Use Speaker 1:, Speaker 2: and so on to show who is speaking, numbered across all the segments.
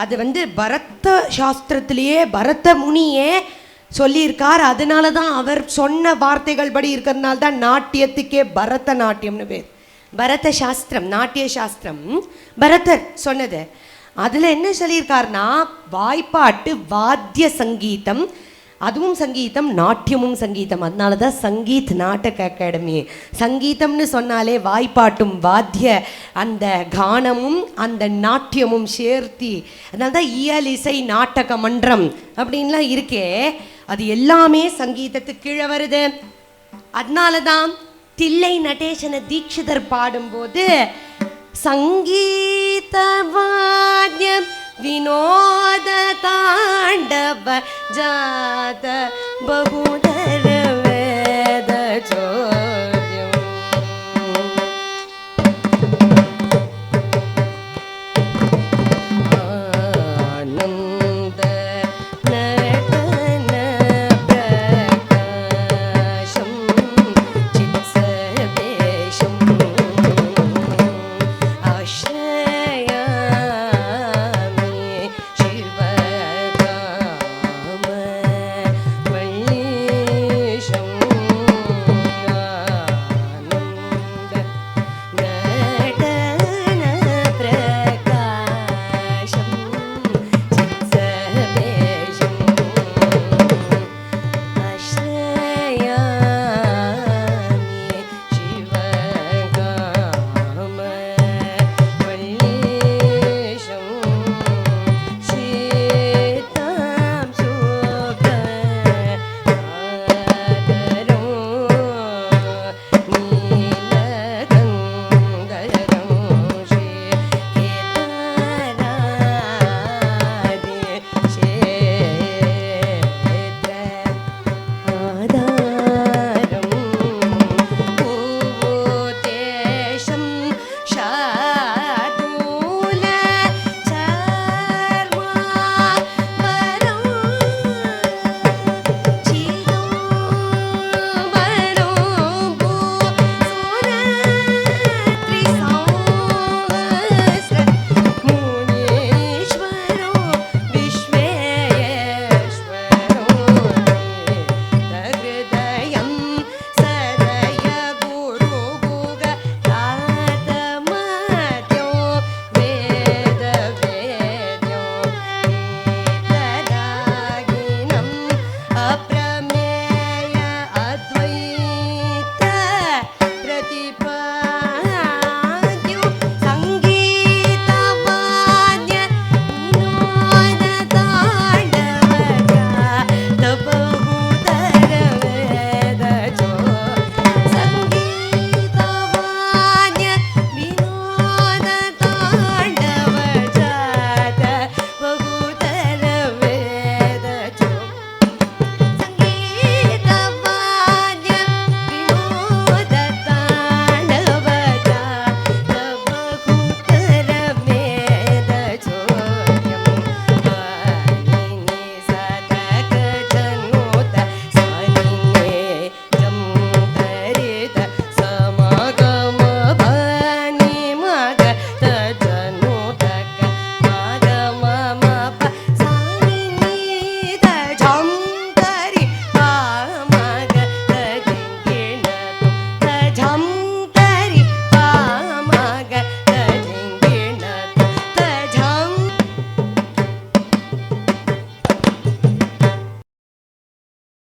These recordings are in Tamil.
Speaker 1: அது பரத சாஸ்திரத்திலேயே பரத முனியே சொல்லியிருக்கார். அதனால தான் அவர் சொன்ன வார்த்தைகள் படி இருக்கிறதுனால தான் நாட்டியத்துக்கே பரத நாட்டியம்னு பேர். பரத சாஸ்திரம், நாட்டிய சாஸ்திரம் பரதர் சொன்னது. அதில் என்ன சொல்லியிருக்காருன்னா, வாய்ப்பாட்டு வாத்திய சங்கீதம், அதுவும் சங்கீதம், நாட்டியமும் சங்கீதம். அதனால தான் சங்கீத் நாடக அகாடமி. சங்கீதம்னு சொன்னாலே வாய்ப்பாட்டும் வாத்திய அந்த கானமும் அந்த நாட்டியமும் சேர்த்தி, அதனால தான் இயல் இசை நாடக மன்றம் அப்படின்லாம் இருக்கே, அது எல்லாமே சங்கீதத்துக்கு கீழே வருது. அதனால தான் தில்லை நடேசன தீட்சிதர் பாடும்போது சங்கீத வாத்தியம் வினோத தாண்டவ ஜாத பகுதர வேத சோத்யம் ஆனந்த நடன பிரகாசம் சித்சவேஷம்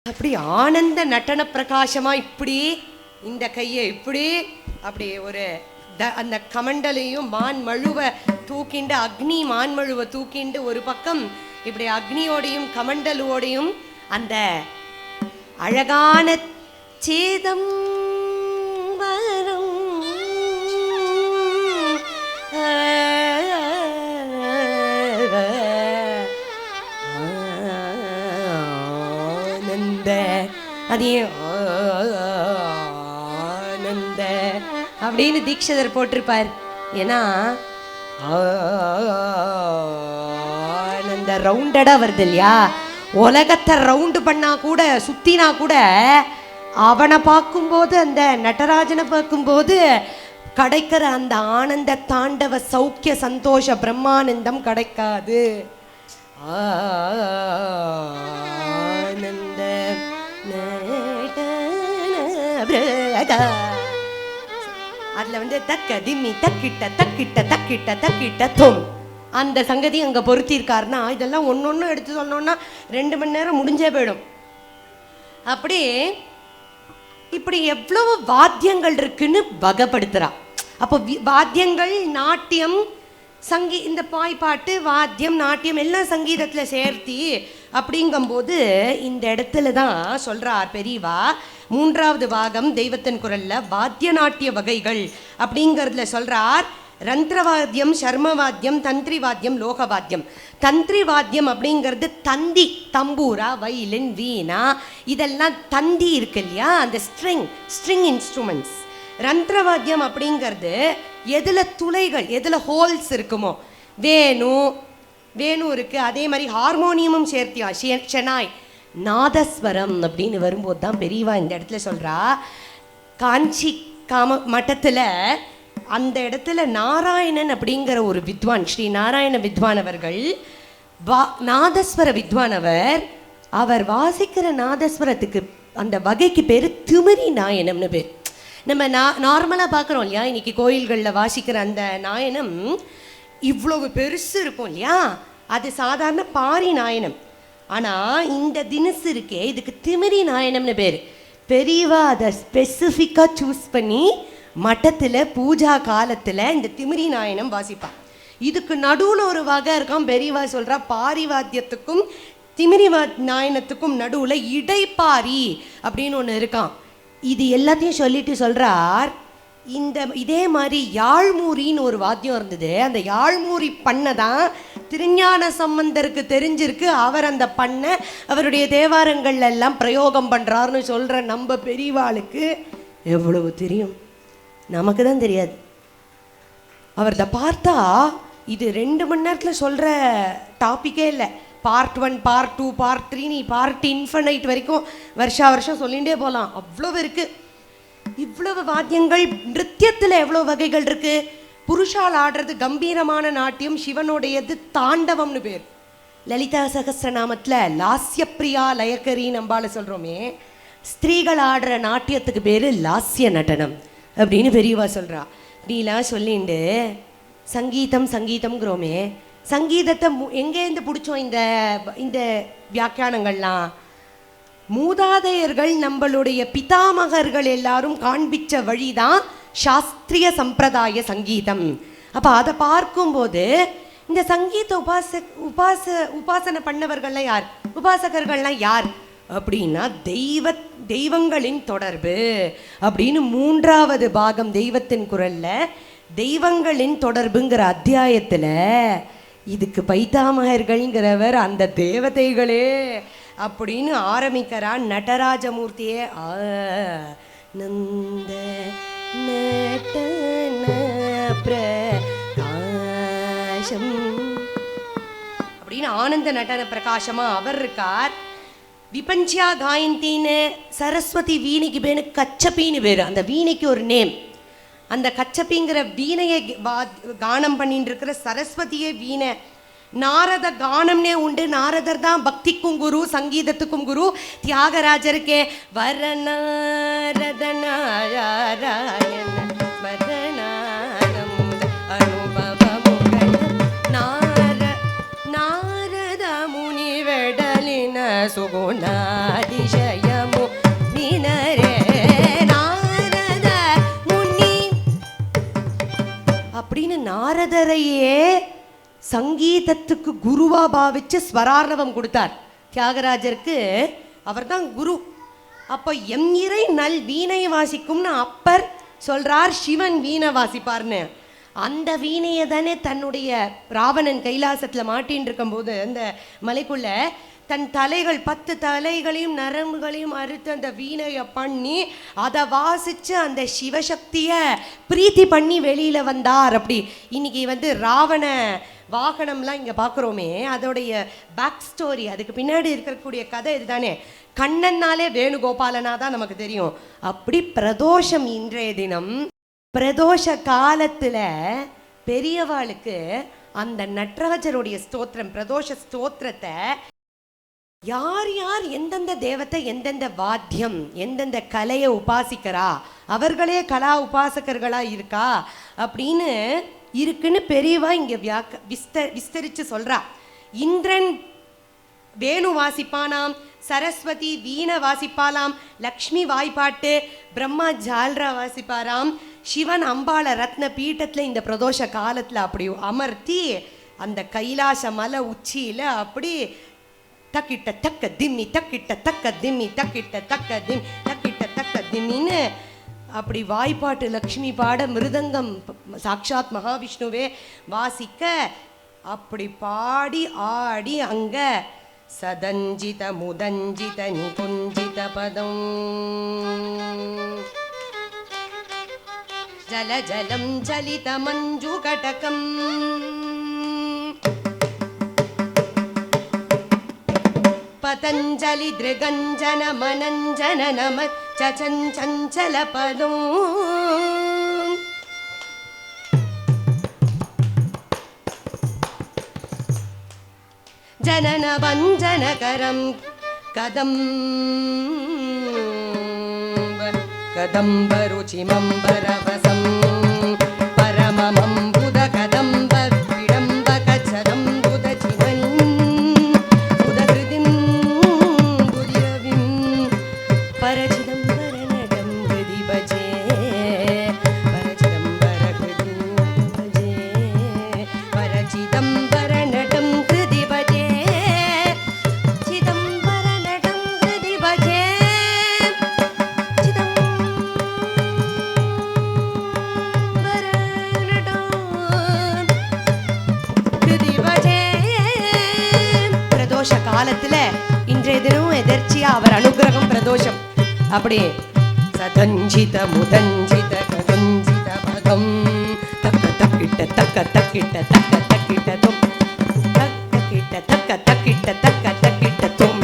Speaker 1: அப்படி ஆனந்த நடன பிரகாசமா இப்படி இந்த கையை இப்படி அப்படி ஒரு அந்த கமண்டலையும் மான் மழுவை தூக்கிண்டு, அக்னி மான் மழுவை தூக்கிண்டு ஒரு பக்கம் இப்படி அக்னியோடையும் கமண்டலோடையும் அந்த அழகான சேதம் வரும் அதே ஆனந்த அப்படின்னு தீட்சிதர் போட்டிருப்பார். ஏன்னா ஆனந்த ரவுண்டடா வருது இல்லையா, உலகத்தை ரவுண்டு பண்ணா கூட சுத்தினா கூட அவனை பார்க்கும்போது, அந்த நடராஜனை பார்க்கும்போது கிடைக்கிற அந்த ஆனந்த தாண்டவ சௌக்கிய சந்தோஷ பிரம்மானந்தம் கிடைக்காது. ஆனந்த அதுல தக்க திம்மி தக்கிட்ட தக்கிட்ட தக்கிட்ட தக்கிட்ட தொம் அந்த சங்கதி அங்க பொருத்திருக்காருன்னா இதெல்லாம் ஒன்னொன்னு எடுத்து சொன்னோம்னா 2 மணி நேரம் முடிஞ்சே போயிடும். அப்படி இப்படி எவ்வளவு வாத்தியங்கள் இருக்குன்னு வகைப்படுத்துறா. அப்போ வாத்தியங்கள், நாட்டியம், இந்த பாய்ப்பாட்டு, வாத்தியம், நாட்டியம் எல்லாம் சங்கீதத்தில் சேர்த்தி அப்படிங்கும்போது இந்த இடத்துல தான் சொல்கிறார் பெரியவா. 3வது பாகம் தெய்வத்தின் குரல்ல வாத்திய நாட்டிய வகைகள் அப்படிங்கிறதுல சொல்கிறார். ரந்திரவாத்தியம், சர்மவாத்தியம், தந்திரி வாத்தியம், லோகவாத்தியம். தந்திரி வாத்தியம் அப்படிங்கிறது தந்தி, தம்பூரா, வயலின், வீணா, இதெல்லாம் தந்தி இருக்கு இல்லையா, அந்த ஸ்ட்ரிங் இன்ஸ்ட்ருமெண்ட்ஸ். ரந்திரவாத்தியம் அப்படிங்கிறது எதில் துளைகள், எதில் ஹோல்ஸ் இருக்குமோ, வேணு இருக்குது. அதே மாதிரி ஹார்மோனியமும் சேர்த்தியா, ஷெனாய், நாதஸ்வரம் அப்படின்னு வரும்போது தான் பெரியவா இந்த இடத்துல சொல்கிறா. காஞ்சி மட்டத்தில் அந்த இடத்துல நாராயணன் அப்படிங்கிற ஒரு வித்வான், ஸ்ரீ நாராயண வித்வான் அவர்கள், நாதஸ்வர வித்வான் அவர் வாசிக்கிற நாதஸ்வரத்துக்கு அந்த வகைக்கு பேர் திமிரி நாயனம்னு பேர். நம்ம நார்மலாக பார்க்குறோம் இல்லையா, இன்னைக்கு கோயில்களில் வாசிக்கிற அந்த நாயனம் இவ்வளவு பெருசு இருக்கும் இல்லையா, அது சாதாரண பாரி நாயனம். ஆனால் இந்த தினசு இருக்கே, இதுக்கு திமிரி நாயனம்னு பேர். பெரியவா அதை ஸ்பெசிஃபிக்காக சூஸ் பண்ணி மட்டத்தில் பூஜா காலத்தில் இந்த திமிரி நாயனம் வாசிப்பான். இதுக்கு நடுவில் ஒரு வகை இருக்கான். பெரியவா சொல்கிறா, பாரிவாத்தியத்துக்கும் திமிரி நாயனத்துக்கும் நடுவில் இடைப்பாரி அப்படின்னு ஒன்று இருக்கான். இது எல்லாத்தையும் சொல்லிட்டு சொல்கிறார், இதே மாதிரி யாழ்மூரின்னு ஒரு வாத்தியம் இருந்தது. அந்த யாழ்மூரி பண்ணை தான் திருஞான சம்பந்தருக்கு தெரிஞ்சிருக்கு. அவர் அந்த பண்ணை அவருடைய தேவாரங்கள் எல்லாம் பிரயோகம் பண்ணுறாருன்னு சொல்கிற நம்ம பெரியவாளுக்கு எவ்வளவு தெரியும், நமக்கு தான் தெரியாது. அவர்கிட்ட பார்த்தா இது 2 மணி நேரத்தில் சொல்கிற டாப்பிக்கே இல்லை. பார்ட் 1, பார்ட் 2, பார்ட் 3, நீ பார்ட் இன்ஃபனைட் வரைக்கும் வருஷம் சொல்லிகிட்டே போகலாம். அவ்வளவு இருக்குது. இவ்வளவு வாத்தியங்கள். நிருத்தியத்தில் எவ்வளோ வகைகள் இருக்குது. புருஷால் ஆடுறது கம்பீரமான நாட்டியம், சிவனுடையது தாண்டவம்னு பேர். லலிதா சகஸ்ரநாமத்தில் லாஸ்யப்பிரியா லயக்கரி நம்பால சொல்கிறோமே, ஸ்திரீகள் ஆடுற நாட்டியத்துக்கு பேர் லாஸ்ய நடனம் அப்படின்னு பெரியவா சொல்கிறா. நீலாம் சொல்லிண்டு சங்கீதம்ங்கிறோமே, சங்கீதத்தை எங்கேருந்து பிடிச்சோம் இந்த வியாக்கியானங்கள்லாம்? மூதாதையர்கள், நம்மளுடைய பிதாமகர்கள் எல்லாரும் காண்பிச்ச வழிதான் சாஸ்திரிய சம்பிரதாய சங்கீதம். அப்போ அதை பார்க்கும்போது இந்த சங்கீத உபாசனை பண்ணவர்கள்லாம் யார், உபாசகர்கள்லாம் யார் அப்படின்னா தெய்வங்களின் தொடர்பு அப்படின்னு 3வது பாகம் தெய்வத்தின் குரல்ல தெய்வங்களின் தொடர்புங்கிற அத்தியாயத்தில் இதுக்கு பைத்தாமகர்கள்ங்கிறவர் அந்த தேவதைகளே அப்படின்னு ஆரம்பிக்கிறான். நடராஜமூர்த்தியே ஆனந்த நடன பிரகாசம் அப்படின்னு ஆனந்த நடன பிரகாசமா அவர் இருக்கார். விபஞ்சியா காயந்தின்னு சரஸ்வதி வீணைக்கு பேரு கச்சப்பின்னு பேர். அந்த வீணைக்கு ஒரு நேம். அந்த கச்சப்பிங்கிற வீணையை கானம் பண்ணிட்டு இருக்கிற சரஸ்வதியே வீணை. நாரத கானம்னே உண்டு. நாரதர் தான் பக்திக்கும் குரு, சங்கீதத்துக்கும் குரு. தியாகராஜருக்கே வரநாரதனாராயண வரநாரம் அனுபவமுகள் நாரத முனி வெடலின சுகுணாதிசயமு மீனரே நாரத முனி அப்படின்னு நாரதரையே சங்கீதத்துக்கு குருவா பாவிச்சு ஸ்வரார்ணவம் கொடுத்தார் தியாகராஜருக்கு. அவர் தான் குரு. அப்போ எம் இறை நல் வீணை வாசிக்கும்னு அப்பர் சொல்றார். சிவன் வீணை வாசிப்பார்னு. அந்த வீணையை தானே தன்னுடைய ராவணன் கைலாசத்தில் மாட்டின்னு இருக்கும்போது அந்த மலைக்குள்ள தன் தலைகள் 10 தலைகளையும் நரம்புகளையும் அறுத்து அந்த வீணையை பண்ணி அதை வாசித்து அந்த சிவசக்தியை பிரீத்தி பண்ணி வெளியில் வந்தார். அப்படி இன்னைக்கு ராவண வாகனம்லாம் இங்கே பார்க்குறோமே, அதோடைய பேக் ஸ்டோரி, அதுக்கு பின்னாடி இருக்கக்கூடிய கதை இதுதானே. கண்ணன்னாலே வேணுகோபாலனா தான் நமக்கு தெரியும். அப்படி பிரதோஷம் இன்றைய தினம் பிரதோஷ காலத்துல பெரியவாளுக்கு அந்த நடராஜருடைய ஸ்தோத்திரம், பிரதோஷ ஸ்தோத்திரத்தை யார் யார் எந்தெந்த தேவத்தை எந்தெந்த வாத்தியம் எந்தெந்த கலையை உபாசிக்கிறா, அவர்களே கலா உபாசகர்களா இருக்கா அப்படின்னு இருக்குன்னு பெரியவா இங்க விஸ்தரிச்சு சொல்றா. இந்திரன் வேணு வாசிப்பானாம், சரஸ்வதி வீணை வாசிப்பாலாம், லக்ஷ்மி வாய்ப்பாட்டு, பிரம்மா ஜால்ரா வாசிப்பாராம், சிவன் அம்பாள ரத்ன பீட்டத்தில் இந்த பிரதோஷ காலத்தில் அப்படி அமர்த்தி அந்த கைலாச மலை உச்சியில் அப்படி தக்கிட்ட தக்க திம்மி தக்கிட்ட தக்க திம்மி தக்கிட்ட தக்க திம் தக்கிட்ட தக்க திம்மின்னு அப்படி வாய்ப்பாட்டு லக்ஷ்மி பாட, மிருதங்கம் சாக்ஷாத் மகாவிஷ்ணுவே வாசிக்க, அப்படி பாடி ஆடி அங்க சதஞ்சித முதஞ்சித நிகுஞ்சித பதம் ஜல ஜலம் ஜலித மஞ்சு கடகம் பதஞ்சலி திரிகஞ்சன மனஞ்சன நம சஞ்சல பதம் ஜனன வஞ்சனகரம் கதம் கதம்பருச்சிமம்பரவசம் பரமமம்புத கதம்ப விடம்ப கச்சதம் புதச்சிவன் புதகிருதிம் புதிரவிம் பரச்சிதம்பரநடம் கிருதி பஜே பரச்சிதம்பரகிருதி பஜே பரச்சிதம்பரநடம் கிருதி பஜே சிதம்பரநடம் கிருதி பஜே பிரதோஷ காலத்துல இன்றைய தினமும் எதர்ச்சியா அவர் அனுகிரகம் பிரதோஷம் அப்படியே சதஞ்சித முதஞ்சித கதஞ்சித பதம் தக்க தக்கிட்ட தக்க தக்கிட்ட தக்க தக்கிட்ட தொம் தக்கிட்ட தக்க தக்கிட்ட தக்க தக்கிட்ட தொம்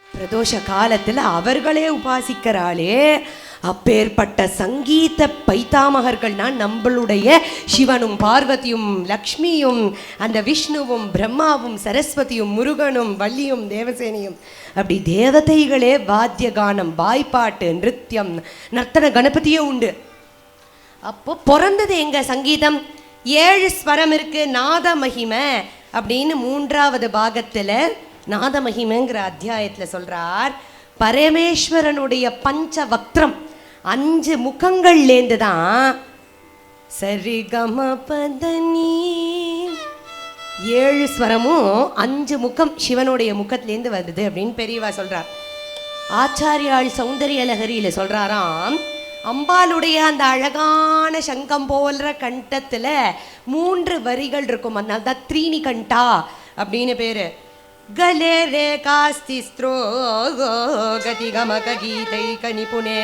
Speaker 1: பிரதோஷ காலத்தில் அவர்களே உபாசிக்கிறாளே, அப்பேற்பட்ட சங்கீத பைத்தாமகர்கள்னா நம்மளுடைய சிவனும் பார்வதியும் லக்ஷ்மியும் அந்த விஷ்ணுவும் பிரம்மாவும் சரஸ்வதியும் முருகனும் வள்ளியும் தேவசேனியும் அப்படி தேவதைகளே வாத்திய கானம் வாய்ப்பாட்டு நிருத்தியம் நர்த்தன கணபதியே உண்டு. அப்போ பிறந்தது எங்க சங்கீதம்? 7 ஸ்வரம் இருக்கு. நாத மகிமை அப்படின்னு 3வது பாகத்துல நாத மகிமைங்கிற அத்தியாயத்தில் சொல்றார். பரமேஸ்வரனுடைய பஞ்ச வக்திரம் 5 முகங்கள்லேருந்து தான் சரிகம பதனி 7 ஸ்வரமும் 5 முகம் சிவனுடைய முகத்திலேருந்து வருது அப்படின்னு பெரியவா சொல்றார். ஆச்சாரியாள் சௌந்தரிய லஹரியில சொல்றாராம், அம்பாளுடைய அந்த அழகான சங்கம் போல்ற கண்டத்துல 3 வரிகள் இருக்கும். அதனால தான் த்ரீனி கண்டா அப்படின்னு பேரு. गले रे कास्तिस्त्रो गति गमक गीतैक निपुणे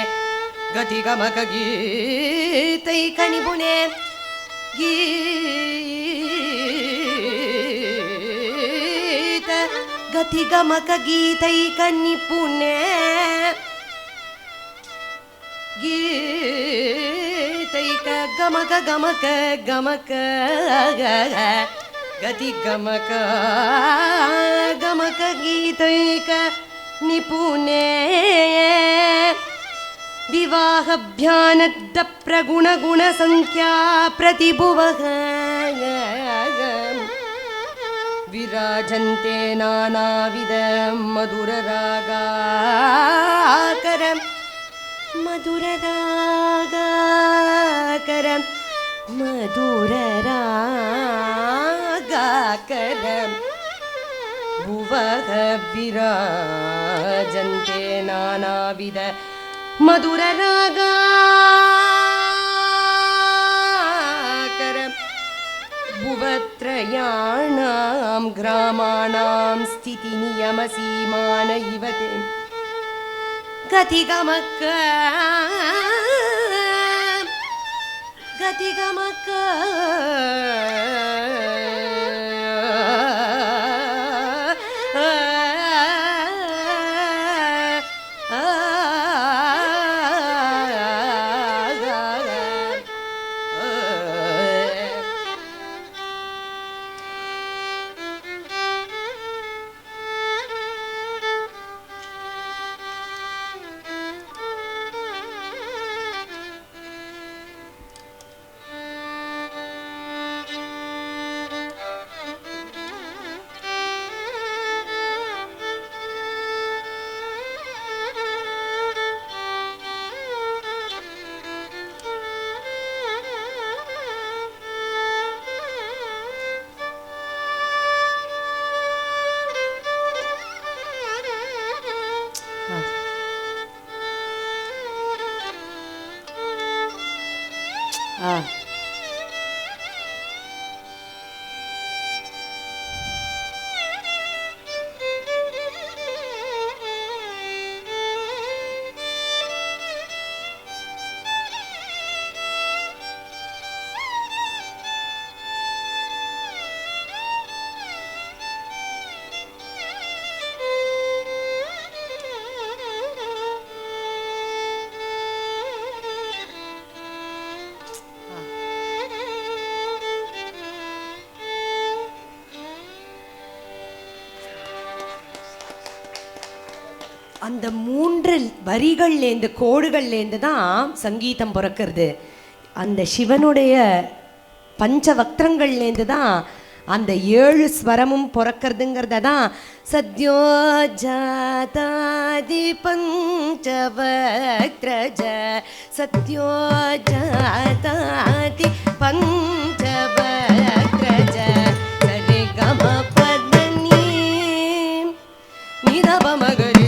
Speaker 1: गति गमक गीतैक निपुणे गीत गति गमक गीतैक निपुणे गीतैक गमक गमक गमक गति गमक गमक गीतैक निपुणे विवाहभ्यानद्द प्रगुणगुणसंख्या प्रतिभुवः विराजन्ते नानाविध मधुररागाकरं मधुररागाकरं मधुररागाकरं भुवः विराजन्ते नानाविध मधुररागाकरं भुवत्रयाणां ग्रामाणां स्थितिनियमसीमान इव ते गतिगमक गतिगमक அந்த மூன்று வரிகள்லேருந்து கோடுகள்லேருந்து தான் சங்கீதம் பிறக்கிறது. அந்த சிவனுடைய பஞ்சவக்திரங்கள்லேருந்து தான் அந்த 7 ஸ்வரமும் பிறக்கிறதுங்கிறத தான் சத்யோஜாதாதி பஞ்சவக்த்ரஜ சத்யோஜாதாதி பஞ்சவக்த்ரஜ சரி கம பதனி நிதபமகரி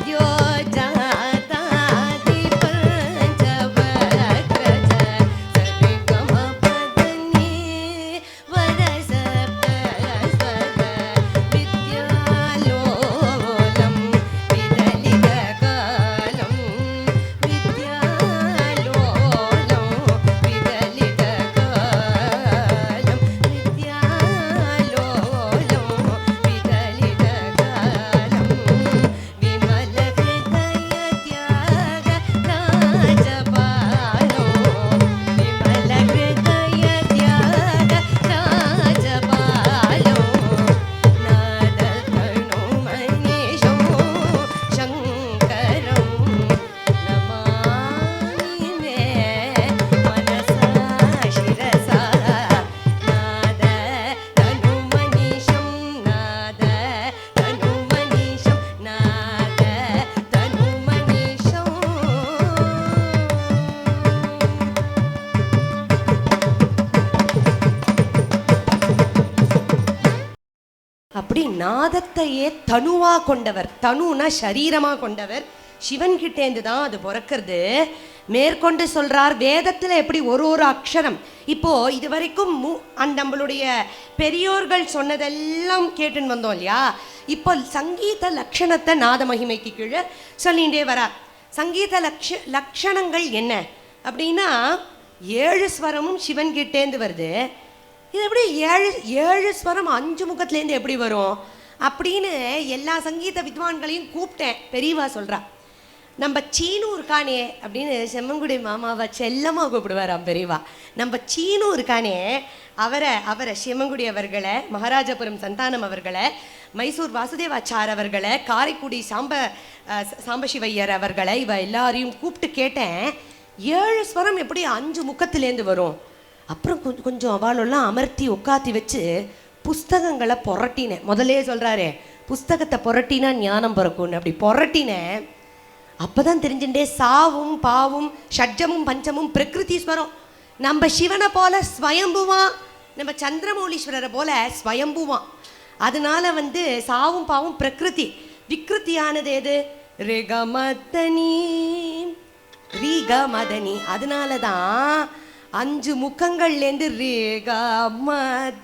Speaker 1: Dios. நாதத்தையே தனுவா கொண்டவர். தனுனா சரீரமாக கொண்டவர். சிவன்கிட்டேந்து தான் அது பிறக்கிறது. மேற்கொண்டு சொல்றார், வேதத்தில் எப்படி ஒரு ஒரு அக்ஷரம். இப்போ இது வரைக்கும் நம்மளுடைய பெரியோர்கள் சொன்னதெல்லாம் கேட்டுன்னு வந்தோம் இல்லையா. இப்போ சங்கீத லட்சணத்தை நாத மகிமைக்கு கீழே சொல்லிகிட்டே வரார். சங்கீத லட்சணங்கள் என்ன அப்படின்னா, 7 ஸ்வரமும் சிவன் கிட்டேந்து வருது. இது எப்படி ஏழு ஸ்வரம் 5 முகத்துலேருந்து எப்படி வரும் அப்படின்னு எல்லா சங்கீத வித்வான்களையும் கூப்பிட்டேன். பெரியவா சொல்கிறா, நம்ம சீனு இருக்கானே அப்படின்னு செம்மங்குடி மாமாவை செல்லமாக கூப்பிடுவாராம் பெரியவா. நம்ம சீனு இருக்கானே அவரை செம்மங்குடி அவர்களை, மகாராஜபுரம் சந்தானம் அவர்களை, மைசூர் வாசுதேவாச்சார் அவர்களை, காரைக்குடி சாம்பசிவையர் அவர்களை, இவ எல்லாரையும் கூப்பிட்டு கேட்டேன், 7 ஸ்வரம் எப்படி 5 முகத்துலேருந்து வரும். அப்புறம் கொஞ்சம் அவளெல்லாம் அமர்த்தி உட்காத்தி வச்சு புஸ்தகங்களை புரட்டினேன். முதலே சொல்கிறாரே, புஸ்தகத்தை புரட்டினா ஞானம் பிறக்கும்னு. அப்படி புரட்டினேன். அப்போ தான் தெரிஞ்சுட்டே சாவும் பாவும் ஷட்ஜமும் பஞ்சமும் பிரகிருதி ஸ்வரம். நம்ம சிவனை போல ஸ்வயம்புவான், நம்ம சந்திரமௌலீஸ்வரரை போல ஸ்வயம்புவான். அதனால சாவும் பாவும் பிரகிருதி. விக்ருத்தியானது எது? ரீகமதனி. அதனால தான் 5 முகங்கள்லேருந்து ரேகமதனி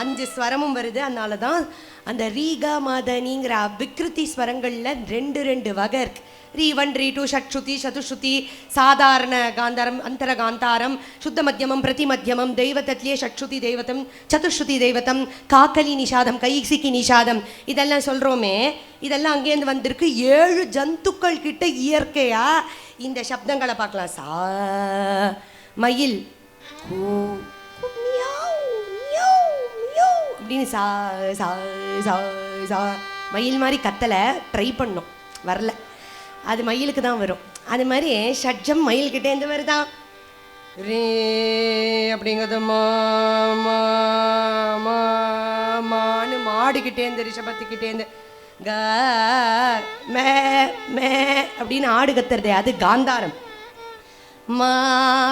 Speaker 1: 5 ஸ்வரமும் வருது. அதனால தான் அந்த ரீகமதனிங்கிற விக்ருதி ஸ்வரங்களில் 2 வகை இருக்கு. ரீ1 ரீ2 ஷட்ஸ்ருதி சதுஸ்ருதி, சாதாரண காந்தாரம், அந்தர காந்தாரம், சுத்த மத்தியமம், பிரதி மத்தியமம், தெய்வத்தத்திலே ஷட்ஸ்ருதி தெய்வத்தம், சதுஸ்ருதி தெய்வத்தம், காக்கலி நிஷாதம், கைசிக்கி நிஷாதம், இதெல்லாம் சொல்கிறோமே, இதெல்லாம் அங்கேருந்து வந்திருக்கு. 7 ஜந்துக்கள் கிட்ட இயற்கையா இந்த சப்தங்களை பார்க்கலாம். சா மயில் அப்படின்னு சா சா சா சா மயில் மாதிரி கத்தலை ட்ரை பண்ணோம், வரல. அது மயிலுக்கு தான் வரும். அது மாதிரி ஷட்ஜம் மயில்கிட்டேருந்து வருதான். ரே அப்படிங்கிறது மானு மாடுகிட்டேருந்து, ரிஷபத்துக்கிட்டேருந்து க மே மே அப்படின்னு ஆடு கத்துறது, அது காந்தாரம். மா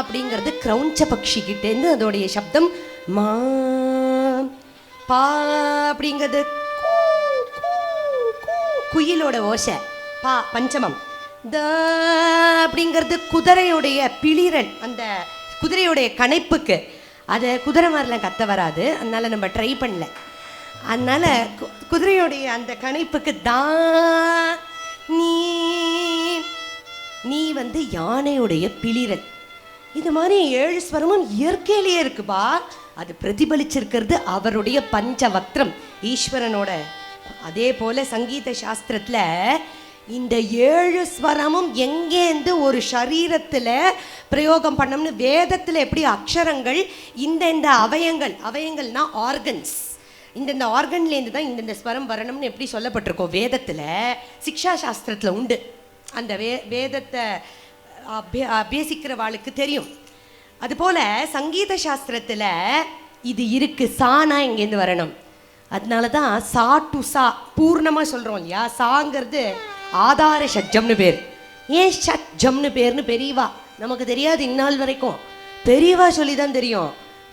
Speaker 1: அப்படிங்கிறது கிரௌஞ்ச பக்ஷிக்கிட்டேருந்து அதோடைய சப்தம் மா. பா அப்படிங்கிறது குயிலோட ஓசை, பா பஞ்சமம். த அப்படிங்கிறது குதிரையுடைய பிளிரல், அந்த குதிரையுடைய கணைப்புக்கு. அதை குதிரை மாதிரிலாம் கத்த வராது, அதனால நம்ம ட்ரை பண்ணல. அதனால குதிரையுடைய அந்த கணைப்புக்கு தா. நீ யானையுடைய பிளிரல். இது மாதிரி 7 ஸ்வரமும் இயற்கையிலேயே இருக்குப்பா. அது பிரதிபலிச்சிருக்கிறது அவருடைய பஞ்சவக்திரம், ஈஸ்வரனோட. அதே போல சங்கீத சாஸ்திரத்தில் இந்த 7 ஸ்வரமும் எங்கேருந்து ஒரு சரீரத்தில் பிரயோகம் பண்ணோம்னு வேதத்தில் எப்படி அக்ஷரங்கள் இந்த அவயங்கள்னா ஆர்கன்ஸ், இந்த ஆர்கன்லேருந்து தான் இந்த ஸ்வரம் வரணும்னு எப்படி சொல்லப்பட்டிருக்கோம் வேதத்தில். சிக்ஷா சாஸ்திரத்தில் உண்டு. அந்த வேதத்தை அபியசிக்கிறவாளுக்கு தெரியும். அதுபோல் சங்கீத சாஸ்திரத்தில் இது இருக்குது. சானா இங்கேருந்து வரணும். அதனால தான் சா டு சா பூர்ணமாக சொல்கிறோம் இல்லையா. சாங்கிறது ஆதார ஷட்ஜம்னு பேர். ஏன் ஷட்ஜம்னு பேர்னு பெரியவா நமக்கு தெரியாது இந்நாள் வரைக்கும். பெரியவா சொல்லி தான் தெரியும்.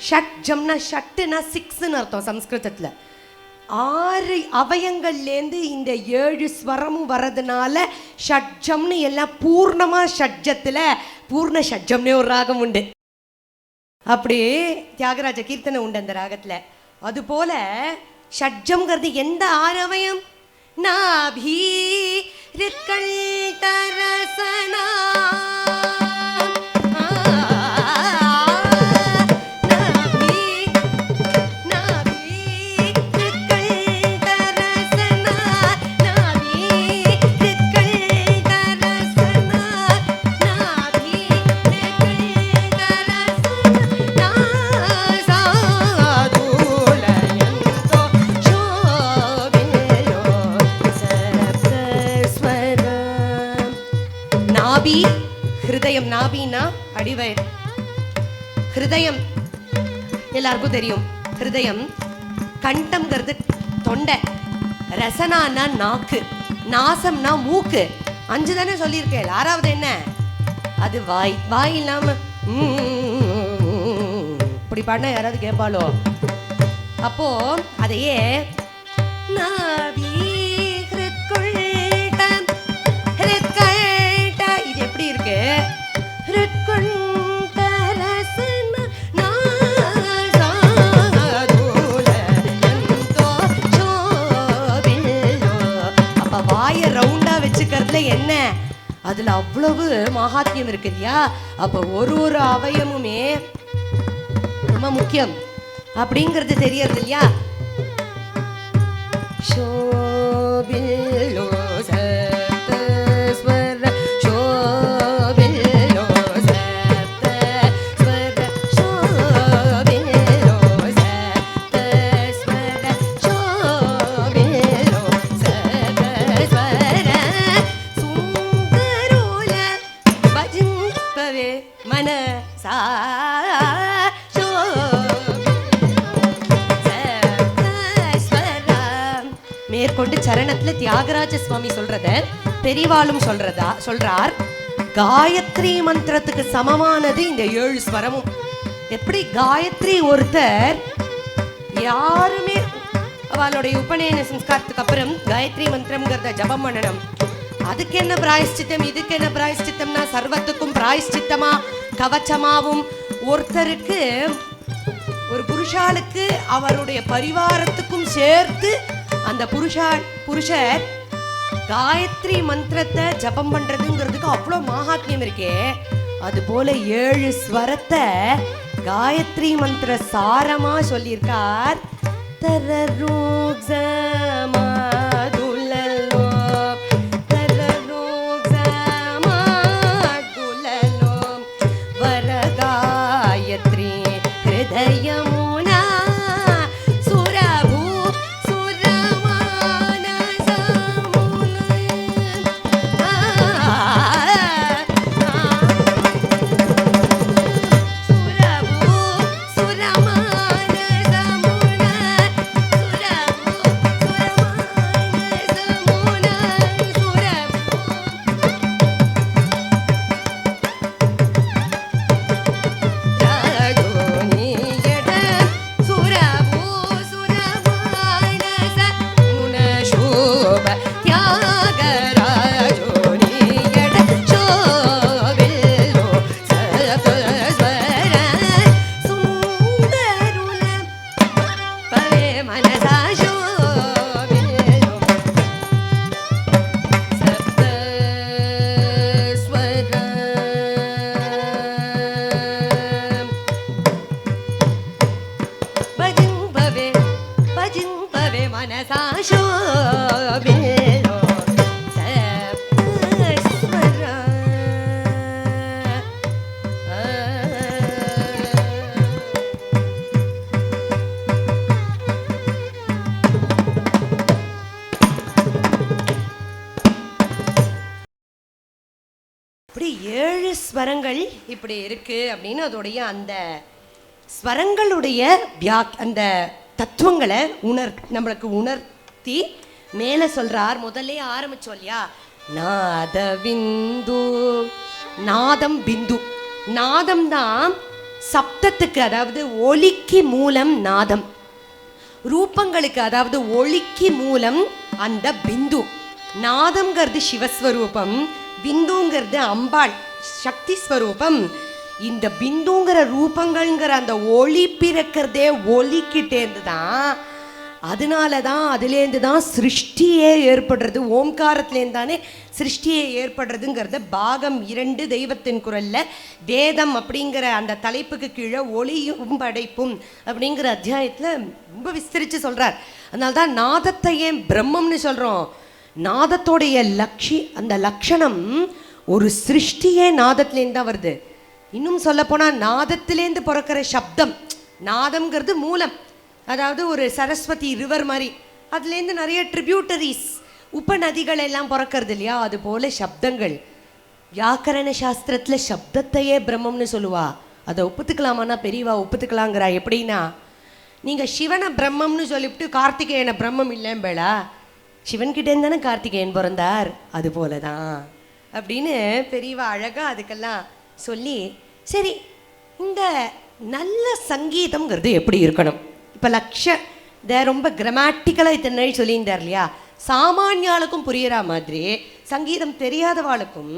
Speaker 1: ஷட்ஜம்னா ஷட்டுனா 6ன்னு அர்த்தம் சம்ஸ்கிருதத்தில். 6 அவயங்கள்லேருந்து இந்த 7 ஸ்வரமும் வர்றதுனால ஷட்ஜம்னு எல்லாம் பூர்ணமாக ஷட்ஜத்தில் பூர்ண ஷட்ஜம்னே ஒரு ராகம் உண்டு. அப்படி தியாகராஜ கீர்த்தனை உண்டு அந்த ராகத்தில். அதுபோல ஷட்ஜம்ங்கிறது எந்த 6 அவயம்? நாபி ரிக்கல் தரசனா ஹிருதயம். நாபின்னா அடிவயர். ஹிருதயம் எல்லாருக்கும் தெரியும். ஹிருதயம். கண்டம்ங்கிறது தொண்டை. ரசனானா நாக்கு. நாசம்னா மூக்கு. 5 தானே சொல்லியிருக்கேன். 6வது என்ன? அது வாய். வாய் இல்லாம இப்படி பாடினா யாராவது கேட்பாளோ? அப்போ அதையே இது எப்படி இருக்கு? அப்ப வாய ரவுண்டா வச்சுக்கிறதுல என்ன, அதுல அவ்வளவு மகாத்மியம் இருக்கு இல்லையா? அப்ப ஒரு ஒரு அவயமுமே ரொம்ப முக்கியம் அப்படிங்கிறது தெரியறது இல்லையா? ஷோபில்லோ சப்த ஸ்வர ஷோபில்லோ சப்த ஸ்வர ஷோபில்லோ சப்த ஸ்வர ஷோபில்லோ சப்த ஸ்வர சுந்தரோல பஜ்பவே மனசா மேற்கொண்டு சரணத்துல தியாகராஜ சுவாமி சொல்றத பெரிவாளும் சொல்றார். காயத்ரி மந்திரத்துக்கு சமமானது இந்த 7 ஸ்வரமும். எப்படி காயத்ரி ஒருத்தர் யாருமே அவளுடைய உபநயன சம்ஸ்காரத்துக்கு அப்புறம் காயத்ரி மந்திரம்ங்கிறத ஜபம் பண்ணணும். அதுக்கு என்ன பிராயஷ்சித்தம், இதுக்கு என்ன பிராயஷ்சித்தம்னா சர்வத்துக்கும் பிராயஷ்சித்தமா கவச்சமாவும் ஒருத்தருக்கு ஒரு புருஷாளுக்கு அவருடைய பரிவாரத்துக்கும் சேர்த்து அந்த புருஷர் காயத்ரி மந்திரத்தை ஜபம் பண்றதுங்கிறதுக்கு அவ்வளோ மகாத்மியம் இருக்கே. அது போல 7 ஸ்வரத்தை காயத்ரி மந்திர சாரமா சொல்லியிருக்கார். வரகாயத்ரி ஹிருதயமுனா இப்படி 7 ஸ்வரங்கள் இப்படி இருக்கு அப்படின்னு அதோடைய அந்த ஸ்வரங்களுடைய அந்த தத்துவங்களை நம்மளுக்கு உணர்த்தி மேலே சொல்றார். முதல்ல ஆரம்பிச்சோம் இல்லையா, நாத பிந்து. நாதம் பிந்து. நாதம் தான் சப்தத்துக்கு, அதாவது ஒலிக்கு மூலம் நாதம். ரூபங்களுக்கு, அதாவது ஒலிக்கு மூலம் அந்த பிந்து. நாதம்ங்கிறது சிவஸ்வரூபம், பிந்துங்கிறது அம்பாள் சக்தி ஸ்வரூபம். இந்த பிந்துங்கிற ரூபங்கள்ங்கிற அந்த ஒளி பிறக்கிறதே ஒலிக்கிட்டேருந்து தான். அதனால தான் அதுலேருந்து தான் சிருஷ்டியே ஏற்படுறது. ஓம்காரத்துலேருந்து தானே சிருஷ்டியே ஏற்படுறதுங்கிறத பாகம் 2 தெய்வத்தின் குரல்ல வேதம் அப்படிங்கிற அந்த தலைப்புக்கு கீழே ஒளியும் படைப்பும் அப்படிங்கிற அத்தியாயத்தில் ரொம்ப விஸ்தரித்து சொல்கிறார். அதனால தான் நாதத்தை ஏன் பிரம்மம்னு சொல்கிறோம். நாதத்தோடைய அந்த லட்சணம் ஒரு சிருஷ்டியே நாதத்துலேருந்து தான் வருது. இன்னும் சொல்லப்போனால் நாதத்திலேருந்து பிறக்கிற சப்தம், நாதம்ங்கிறது மூலம், அதாவது ஒரு சரஸ்வதி ரிவர் மாதிரி, அதுலேருந்து நிறைய ட்ரிபியூட்டரிஸ் உபநதிகள் எல்லாம் பிறக்கிறது இல்லையா. அது போல சப்தங்கள். வியாக்கரண சாஸ்திரத்தில் சப்தத்தையே பிரம்மம்னு சொல்லுவா. அதை ஒப்புத்துக்கலாமான்னா பெரியவா ஒப்புத்துக்கலாங்கிறா. எப்படின்னா, நீங்கள் சிவனை பிரம்மம்னு சொல்லிவிட்டு கார்த்திகேயனை பிரம்மம் இல்லைம்பேளா, சிவன்கிட்டேருந்து தானே கார்த்திகேயன் பிறந்தார், அது போல தான் அப்படின்னு பெரியவா அழகாக அதுக்கெல்லாம் சொல்லி, சரி இந்த நல்ல சங்கீதம்ங்கிறது எப்படி இருக்கணும். இப்போ இதை ரொம்ப கிராமட்டிக்கலாக இத்தனை நாள் சொல்லியிருந்தார் இல்லையா, சாமானியாளுக்கும் புரியுற மாதிரி சங்கீதம் தெரியாதவாளுக்கும்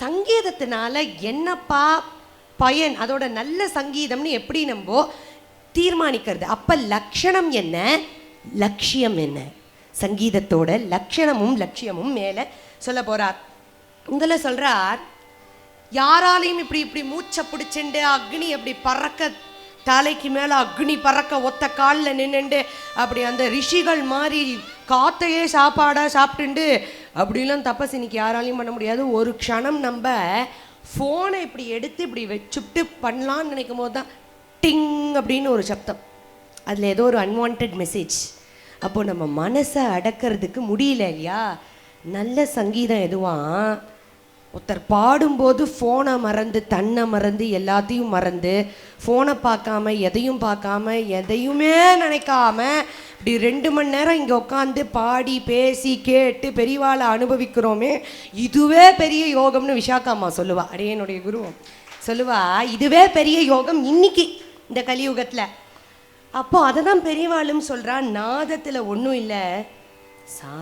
Speaker 1: சங்கீதத்தினால என்னப்பா பயன், அதோட நல்ல சங்கீதம்னு எப்படி நம்ம தீர்மானிக்கிறது? அப்போ லட்சணம் என்ன, லட்சியம் என்ன? சங்கீதத்தோட லட்சணமும் லட்சியமும் மேலே சொல்ல போகிறார். உங்களை சொல்கிறார், யாராலையும் இப்படி இப்படி மூச்சை பிடிச்சுண்டு அக்னி அப்படி பறக்க, தலைக்கு மேலே அக்னி பறக்க ஒத்த காலில் நின்றுண்டு அப்படி அந்த ரிஷிகள் மாதிரி காத்தையே சாப்பாடாக சாப்பிட்டுண்டு அப்படிலாம் தப்பஸ் இன்னைக்கு யாராலையும் பண்ண முடியாது. ஒரு க்ஷணம் நம்ம ஃபோனை இப்படி எடுத்து இப்படி வச்சுட்டு பண்ணலான்னு நினைக்கும் போது தான் டிங் அப்படின்னு ஒரு சப்தம், அதில் ஏதோ ஒரு அன்வான்ட் மெசேஜ். அப்போது நம்ம மனசை அடக்கிறதுக்கு முடியல இல்லையா. நல்ல சங்கீதம் எதுவான், ஒருத்தர் பாடும்போது ஃபோனை மறந்து தன்னை மறந்து எல்லாத்தையும் மறந்து ஃபோனை பார்க்காம எதையும் பார்க்காம எதையுமே நினைக்காம இப்படி 2 மணி நேரம் இங்கே உட்காந்து பாடி பேசி கேட்டு பெரியவாளை அனுபவிக்கிறோமே, இதுவே பெரிய யோகம்னு விஷாக்காம்மா சொல்லுவா. அடே என்னுடைய குருவம் சொல்லுவா, இதுவே பெரிய யோகம் இன்னைக்கு இந்த கலியுகத்தில். அப்போ அதை தான் பெரியவாளும் சொல்கிறா, நாதத்தில் ஒன்றும் இல்லை, சா